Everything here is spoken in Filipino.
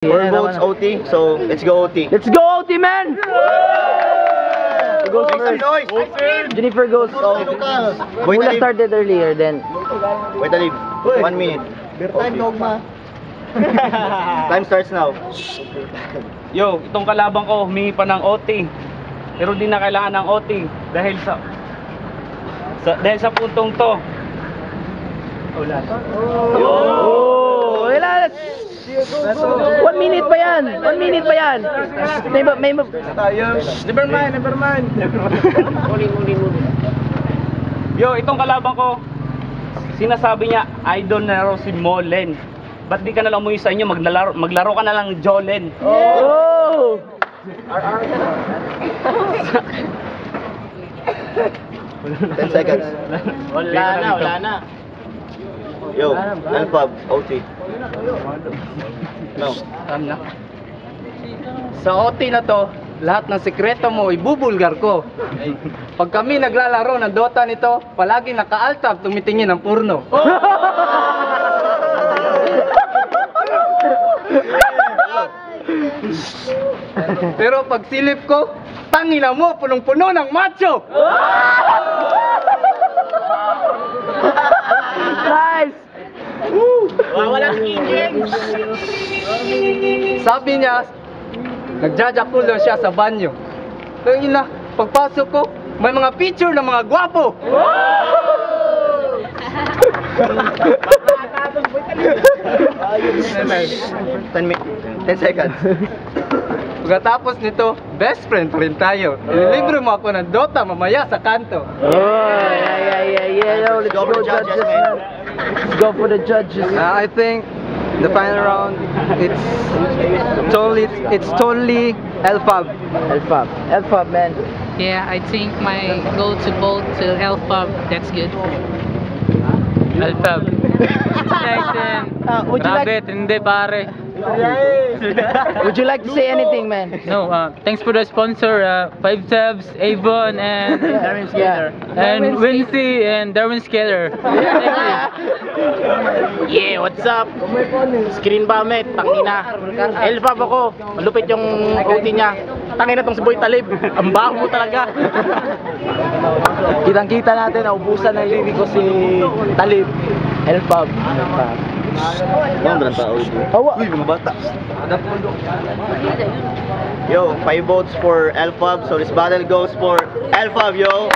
4 votes OT, so let's go OT. Let's go OT, man! Who goes Make some first? noise! Jennifer goes. Wait, Mula started earlier, then. Wait, Alib. 1 minute. Time dogma. Time starts now. Yo, itong kalabang ko humingi pa ng OT. Pero di na kailangan ng OT dahil sa puntong to. Oh, wala. 1 minute pa yan. 1 minute pa yan. Never mind. Yo, itong kalabang ko, sinasabi niya, idol na raw si Molen. Ba't di ka na lang umuwi sa inyo, maglaro ka na lang Jolen. Oh! 10 seconds. Wala na. Yo, Alpab, OT. No. Sa OT na to, lahat ng sekreto mo ibubulgar ko. Pag kami naglalaro ng Dota nito, palagi naka-altab tumitingin ng porno. Pero pag silip ko, tangina mo, punong-puno ng macho! Nice! Sabi niya, nagjajakulo siya sa banyo. Tangina, pagpasok ko, may mga picture ng mga gwapo! 10 seconds. Pagkatapos nito, best friend pa rin tayo. Ililibre mo ako ng Dota mamaya sa kanto. Oh, yeah. Yo, let's go, judges, man. Let's go for the judges. I think the final round, it's totally Elfab. Elfab, man. Yeah, I think my go to vote to Elfab. That's good. Alfab. Would you like? Rabbit, hindi pare. Would you like to say anything, man? No, thanks for the sponsor, 5 Tabs, Avon, and Darren Scaler. and Wincy and Darwin Scaler. Yeah, what's up? Screen Bamet, tangina. Elfab ako, malupit yung OT niya. Tangina tong si Boy Talib, ang baho mo talaga. Kitang-kita natin, naubusan ng libi ko si Talib. Elfab. Mga tao ito. Uy, mga bata. Yo, 5 votes for Alpab, so this battle goes for Alpab, yo!